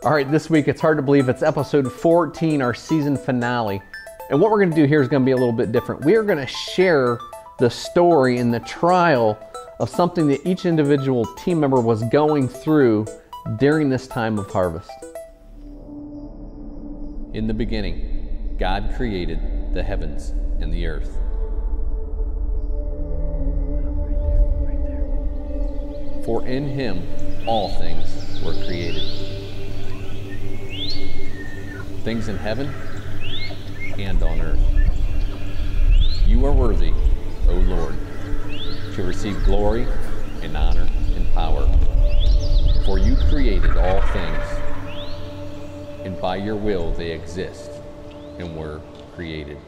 All right, this week, it's hard to believe it's episode 14, our season finale. And what we're gonna do here is gonna be a little bit different. We are gonna share the story and the trial of something that each individual team member was going through during this time of harvest. In the beginning, God created the heavens and the earth. For in Him all things were created. Things in heaven and on earth. You are worthy, O Lord, to receive glory and honor and power. For you created all things, and by your will they exist and were created.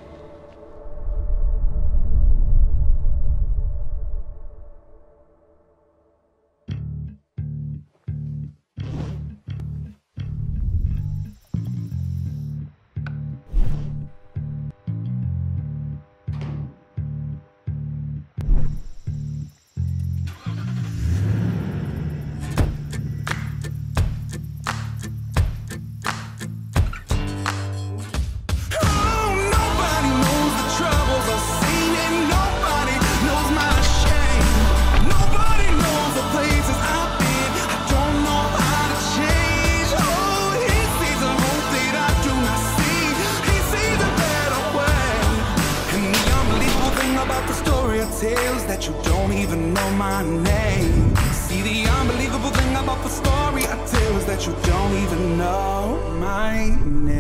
Tales that you don't even know my name. See, the unbelievable thing about the story I tell is that you don't even know my name.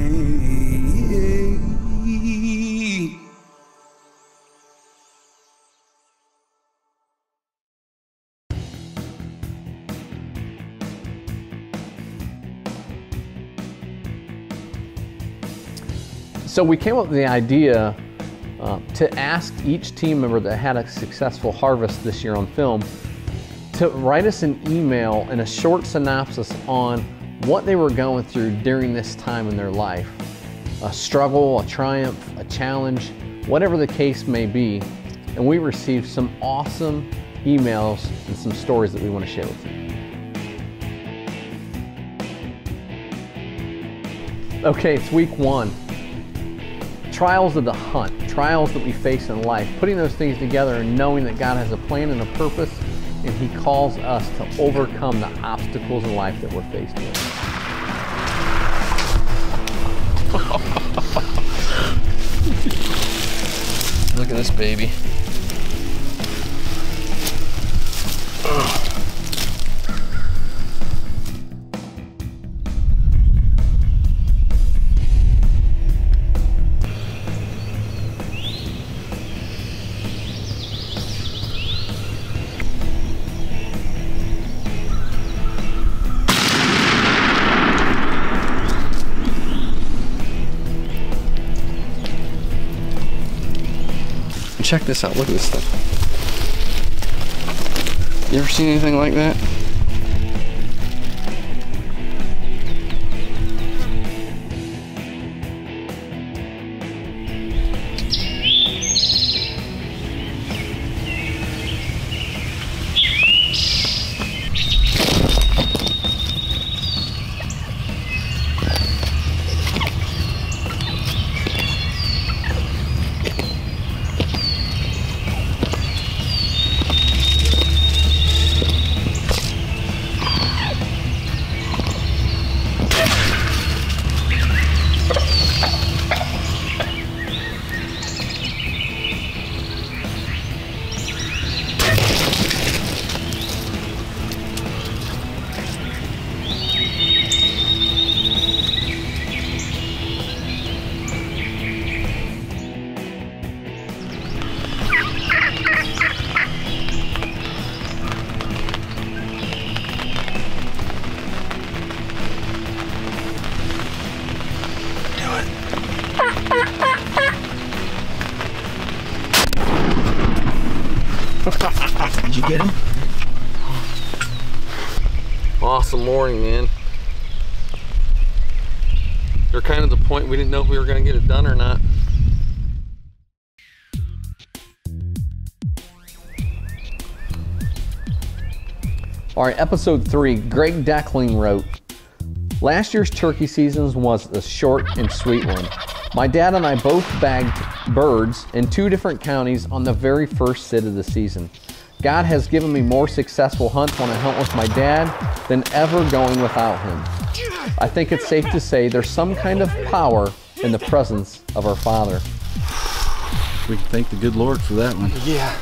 So we came up with the idea to ask each team member that had a successful harvest this year on film to write us an email and a short synopsis on what they were going through during this time in their life. A struggle, a triumph, a challenge, whatever the case may be. And we received some awesome emails and some stories that we want to share with you. Okay, it's week one. Trials of the hunt, trials that we face in life, putting those things together and knowing that God has a plan and a purpose, and He calls us to overcome the obstacles in life that we're faced with. Look at this baby. Check this out, look at this stuff. You ever seen anything like that? Did you get him? Awesome morning, man. We're kind of the point we didn't know if we were going to get it done or not. All right, episode 3, Greg Deckling wrote, Last year's turkey season was a short and sweet one. My dad and I both bagged birds in 2 different counties on the very first sit of the season. God has given me more successful hunts when I hunt with my dad than ever going without him. I think it's safe to say there's some kind of power in the presence of our Father. We can thank the good Lord for that one. Yeah.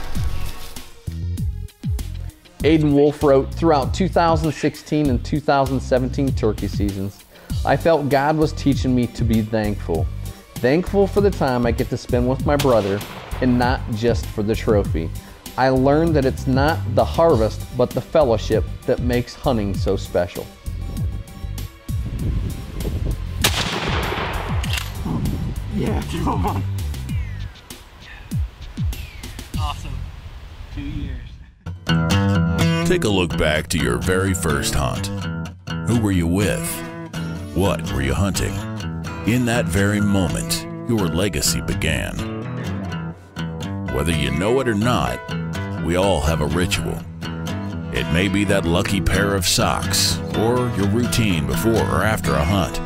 Aiden Wolf wrote, throughout 2016 and 2017 turkey seasons, I felt God was teaching me to be thankful. Thankful for the time I get to spend with my brother and not just for the trophy. I learned that it's not the harvest, but the fellowship that makes hunting so special. Yeah, come on. Awesome. 2 years. Take a look back to your very first hunt. Who were you with? What were you hunting? In that very moment, your legacy began. Whether you know it or not, we all have a ritual. It may be that lucky pair of socks, or your routine before or after a hunt.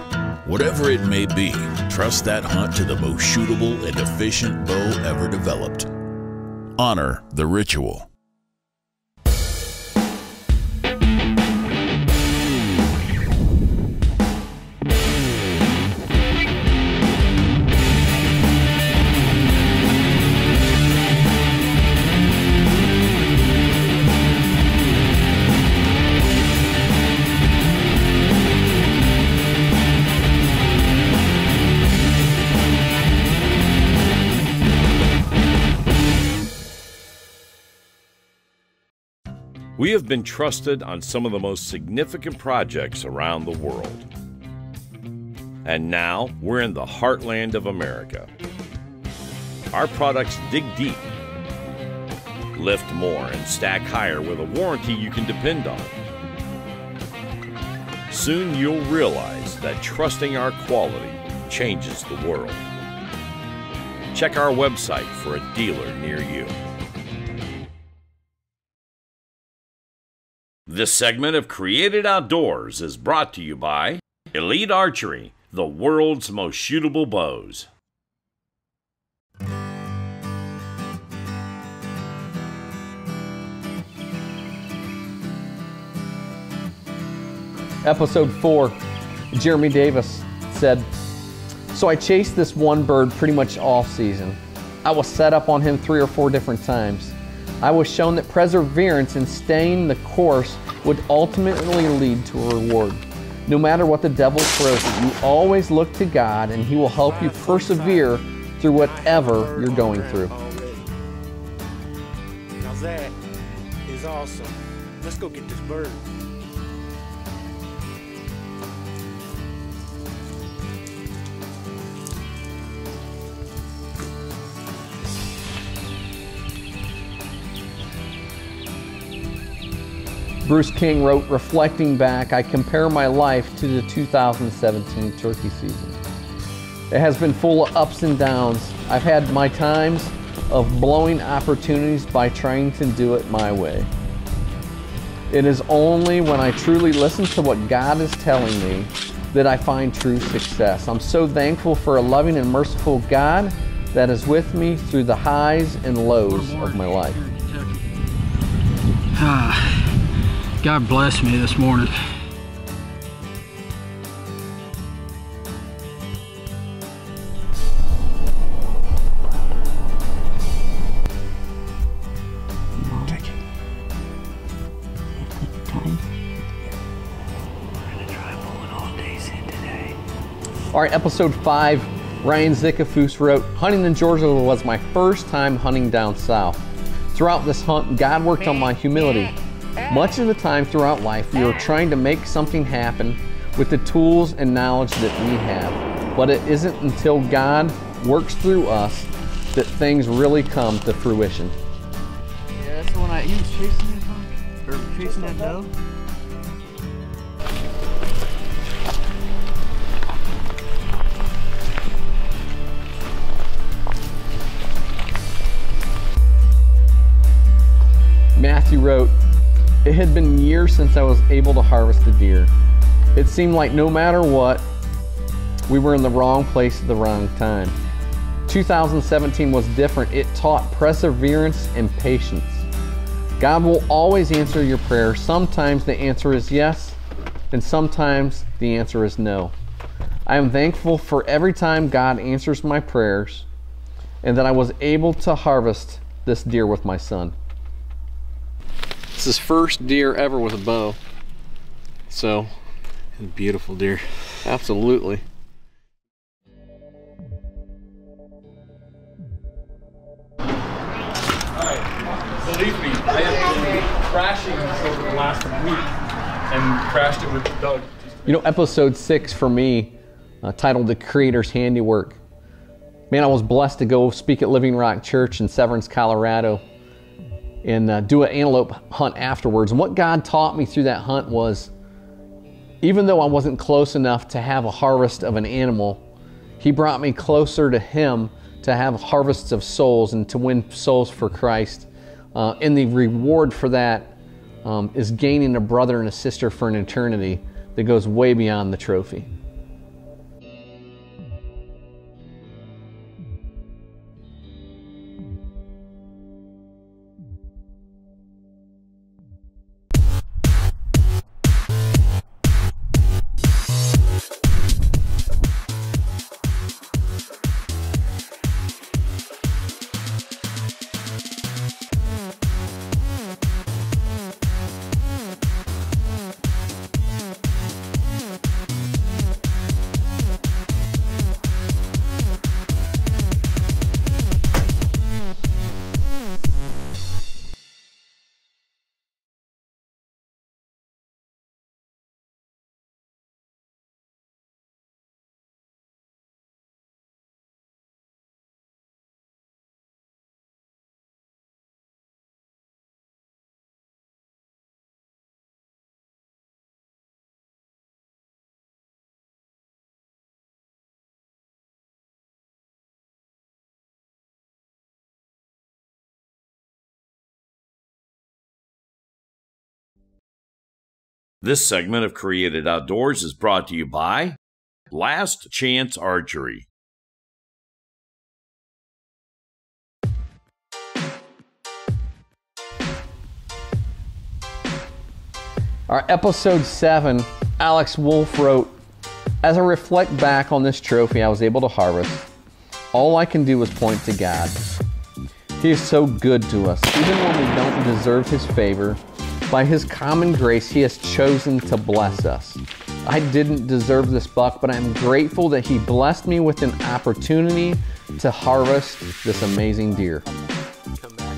Whatever it may be, trust that hunt to the most shootable and efficient bow ever developed. Honor the ritual. We have been trusted on some of the most significant projects around the world. And now we're in the heartland of America. Our products dig deep, lift more, and stack higher with a warranty you can depend on. Soon you'll realize that trusting our quality changes the world. Check our website for a dealer near you. This segment of Created Outdoors is brought to you by Elite Archery, the world's most shootable bows. Episode 4, Jeremy Davis said, so I chased this one bird pretty much all season. I was set up on him 3 or 4 different times. I was shown that perseverance in staying the course would ultimately lead to a reward. No matter what the devil throws at you, always look to God and He will help you persevere through whatever you're going through. Now that is awesome. Let's go get this bird. Bruce King wrote, reflecting back, I compare my life to the 2017 turkey season. It has been full of ups and downs. I've had my times of blowing opportunities by trying to do it my way. It is only when I truly listen to what God is telling me that I find true success. I'm so thankful for a loving and merciful God that is with me through the highs and lows of my life. God bless me this morning. Take it. Time. We're gonna try pulling all days in today. All right, episode 5, Ryan Zickafoos wrote, hunting in Georgia was my first time hunting down south. Throughout this hunt, God worked on my humility. Much of the time throughout life, we are trying to make something happen with the tools and knowledge that we have. But it isn't until God works through us that things really come to fruition. Yeah, that's the one he was chasing that hunt, or chasing that doe. Matthew wrote, it had been years since I was able to harvest a deer. It seemed like no matter what, we were in the wrong place at the wrong time. 2017 was different. It taught perseverance and patience. God will always answer your prayer. Sometimes the answer is yes, and sometimes the answer is no. I am thankful for every time God answers my prayers and that I was able to harvest this deer with my son. It's his first deer ever with a bow. So, Beautiful deer. absolutely. Believe me, I have been crashing this over the last week and crashed it with Doug. You know, episode 6 for me, titled The Creator's Handiwork. Man, I was blessed to go speak at Living Rock Church in Severance, Colorado, and do an antelope hunt afterwards. And what God taught me through that hunt was, even though I wasn't close enough to have a harvest of an animal, He brought me closer to Him to have harvests of souls and to win souls for Christ. And the reward for that is gaining a brother and a sister for an eternity that goes way beyond the trophy. This segment of Created Outdoors is brought to you by Last Chance Archery. Our episode 7, Alex Wolf wrote, "As I reflect back on this trophy I was able to harvest, all I can do is point to God. He is so good to us. Even when we don't deserve His favor, by His common grace, He has chosen to bless us. I didn't deserve this buck, but I'm grateful that He blessed me with an opportunity to harvest this amazing deer." Come back.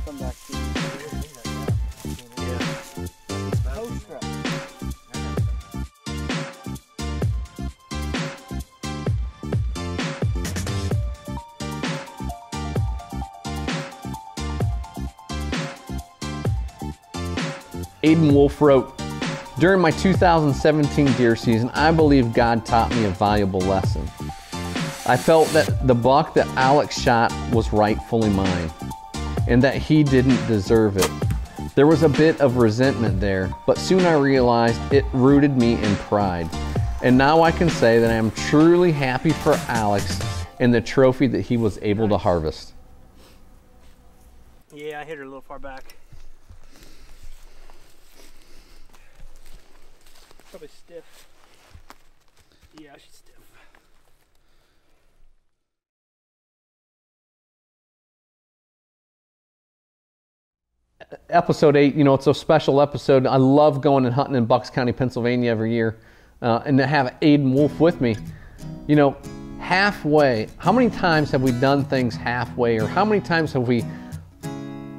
Come back to Aiden Wolf wrote, "During my 2017 deer season, I believe God taught me a valuable lesson. I felt that the buck that Alex shot was rightfully mine, and that he didn't deserve it. There was a bit of resentment there, but soon I realized it rooted me in pride. And now I can say that I am truly happy for Alex and the trophy that he was able to harvest." Yeah, I hit her a little far back. Probably stiff. Yeah, she's stiff. Episode 8, you know, it's a special episode. I love going and hunting in Bucks County, Pennsylvania every year. And to have Aiden Wolf with me. You know, halfway, how many times have we done things halfway, or how many times have we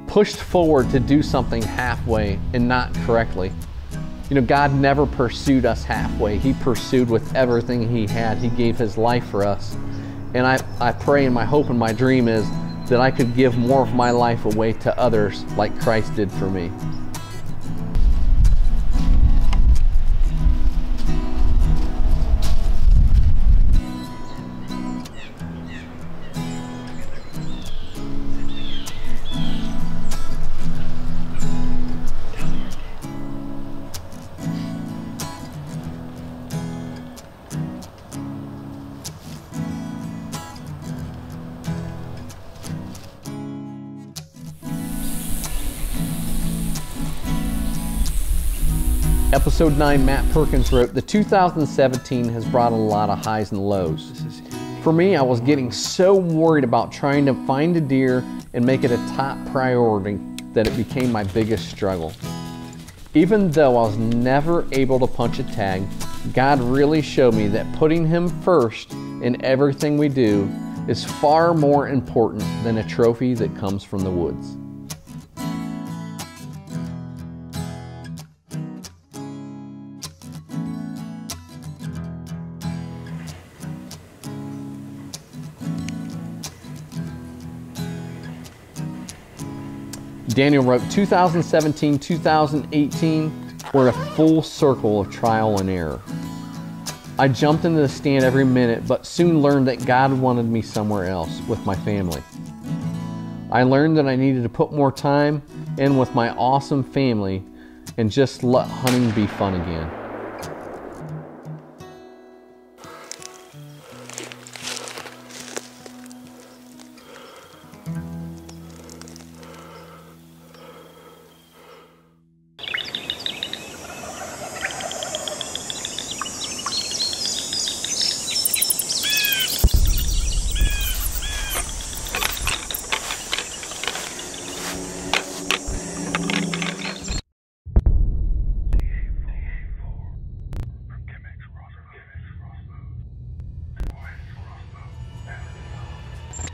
pushed forward to do something halfway and not correctly? You know, God never pursued us halfway. He pursued with everything He had. He gave His life for us. And I pray, and my hope and my dream is that I could give more of my life away to others like Christ did for me. Episode 9, Matt Perkins wrote, "The 2017 has brought a lot of highs and lows. For me, I was getting so worried about trying to find a deer and make it a top priority that it became my biggest struggle. Even though I was never able to punch a tag, God really showed me that putting Him first in everything we do is far more important than a trophy that comes from the woods." Daniel wrote, 2017, 2018 were a full circle of trial and error. I jumped into the stand every minute, but soon learned that God wanted me somewhere else with my family. I learned that I needed to put more time in with my awesome family and just let hunting be fun again.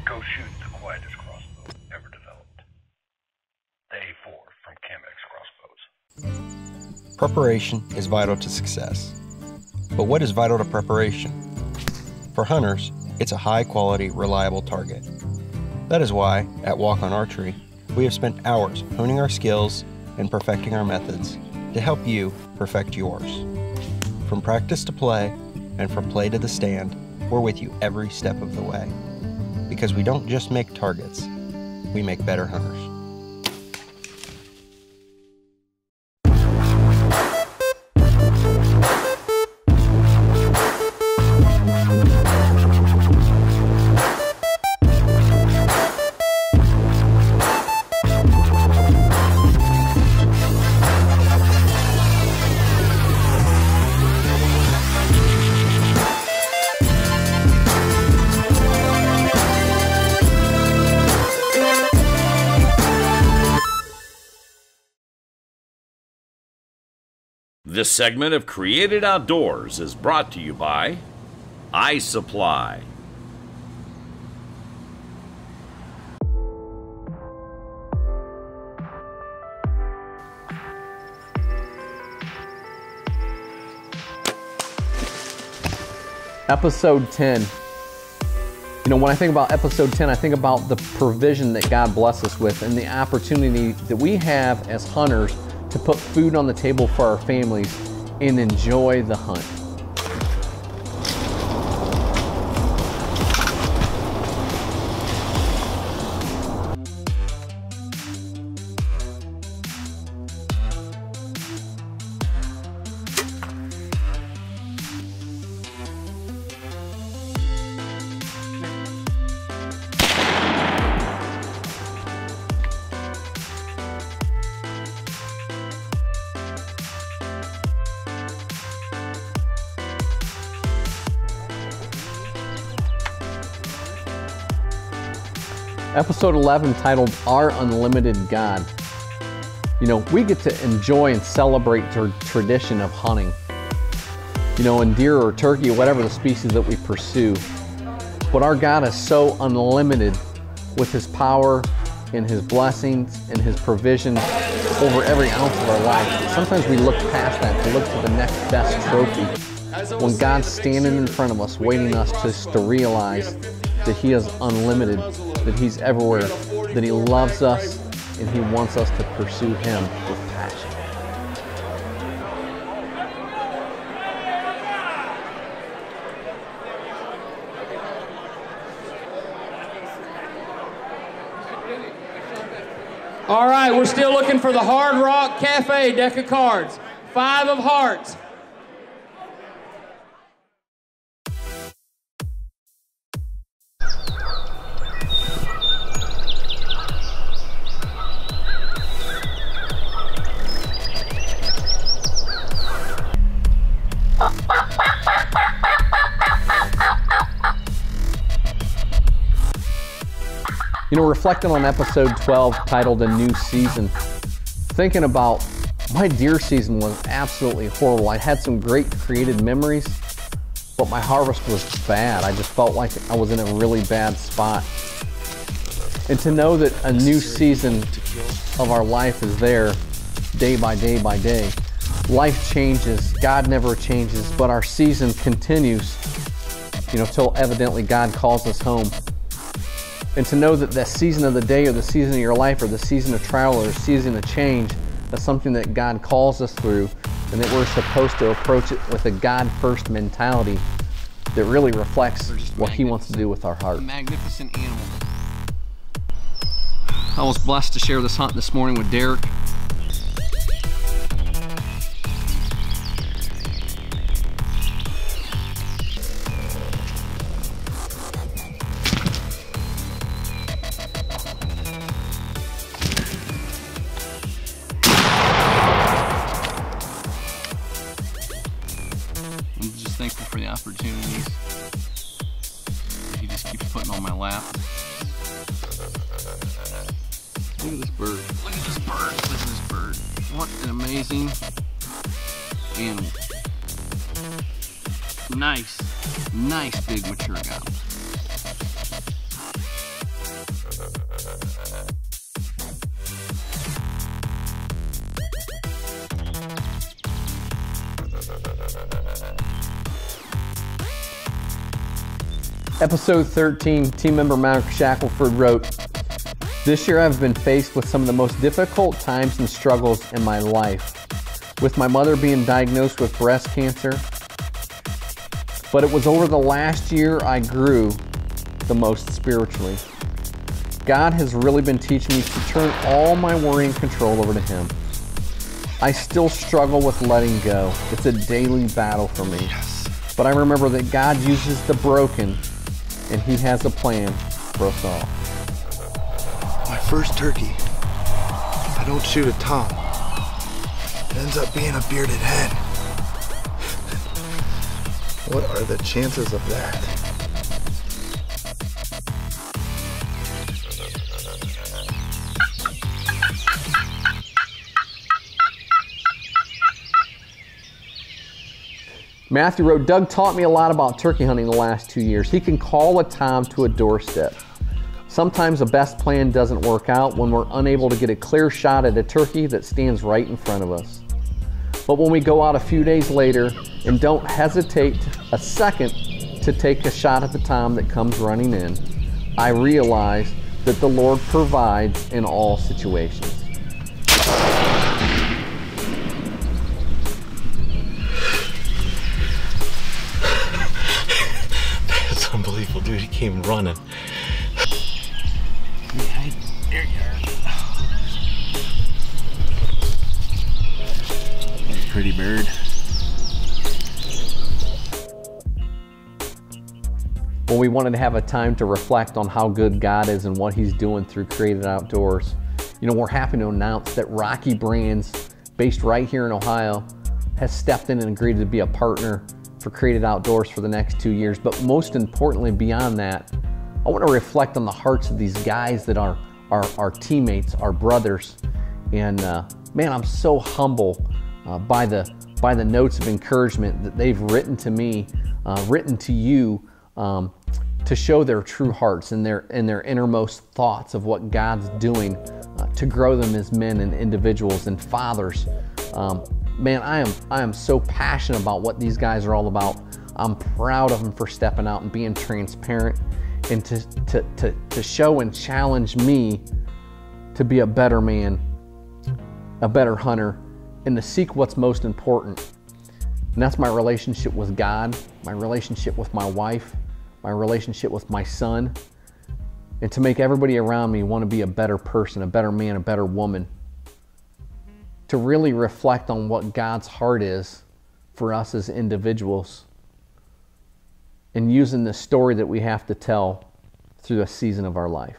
Go shoot the quietest crossbow ever developed. The A4 from Chemex Crossbows. Preparation is vital to success. But what is vital to preparation? For hunters, it's a high-quality, reliable target. That is why, at Walk On Archery, we have spent hours honing our skills and perfecting our methods to help you perfect yours. From practice to play, and from play to the stand, we're with you every step of the way. Because we don't just make targets, we make better hunters. This segment of Created Outdoors is brought to you by iSupply. Episode 10. You know, when I think about episode 10, I think about the provision that God blessed us with and the opportunity that we have as hunters to put food on the table for our families and enjoy the hunt. Episode 11, titled Our Unlimited God. You know, we get to enjoy and celebrate the tradition of hunting. You know, in deer or turkey or whatever the species that we pursue. But our God is so unlimited with His power and His blessings and His provision over every ounce of our life. Sometimes we look past that to look for the next best trophy. When God's standing in front of us, waiting us just to realize that He is unlimited, that He's everywhere, that He loves us, and He wants us to pursue Him with passion. All right, we're still looking for the Hard Rock Cafe deck of cards. 5 of hearts. You know, reflecting on episode 12 titled A New Season, thinking about my deer season was absolutely horrible. I had some great created memories, but my harvest was bad. I just felt like I was in a really bad spot. And to know that a new season of our life is there day by day by day. Life changes, God never changes, but our season continues, you know, till evidently God calls us home. And to know that the season of the day or the season of your life or the season of trial or the season of change, that's something that God calls us through, and that we're supposed to approach it with a God-first mentality that really reflects what He wants to do with our heart. Magnificent animal. I was blessed to share this hunt this morning with Derek. I'm just thankful for the opportunities He just keeps putting on my lap. Look at this bird. Look at this bird. Look at this bird. What an amazing animal. Nice big mature guy. Episode 13, team member Mark Shackelford wrote, "This year I've been faced with some of the most difficult times and struggles in my life, with my mother being diagnosed with breast cancer. But it was over the last year I grew the most spiritually. God has really been teaching me to turn all my worry and control over to Him. I still struggle with letting go. It's a daily battle for me. But I remember that God uses the broken, and He has a plan for us all." My first turkey, I don't shoot a tom. It ends up being a bearded hen. What are the chances of that? Matthew wrote, "Doug taught me a lot about turkey hunting the last 2 years. He can call a tom to a doorstep. Sometimes the best plan doesn't work out when we're unable to get a clear shot at a turkey that stands right in front of us. But when we go out a few days later and don't hesitate a second to take a shot at the tom that comes running in, I realize that the Lord provides in all situations." That's unbelievable, dude. He came running. There you are. Pretty bird. Well, we wanted to have a time to reflect on how good God is and what He's doing through Created Outdoors. You know, we're happy to announce that Rocky Brands, based right here in Ohio, has stepped in and agreed to be a partner for Created Outdoors for the next 2 years. But most importantly, beyond that, I want to reflect on the hearts of these guys that are our teammates, our brothers. And man, I'm so humble by the notes of encouragement that they've written to me, written to you, to show their true hearts and their innermost thoughts of what God's doing to grow them as men and individuals and fathers. Man, I am so passionate about what these guys are all about. I'm proud of them for stepping out and being transparent and to show and challenge me to be a better man, a better hunter, and to seek what's most important. And that's my relationship with God, my relationship with my wife, my relationship with my son, and to make everybody around me want to be a better person, a better man, a better woman. To really reflect on what God's heart is for us as individuals, and using the story that we have to tell through a season of our life.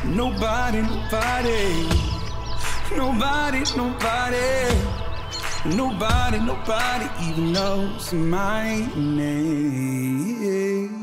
Nobody, Nobody even knows my name.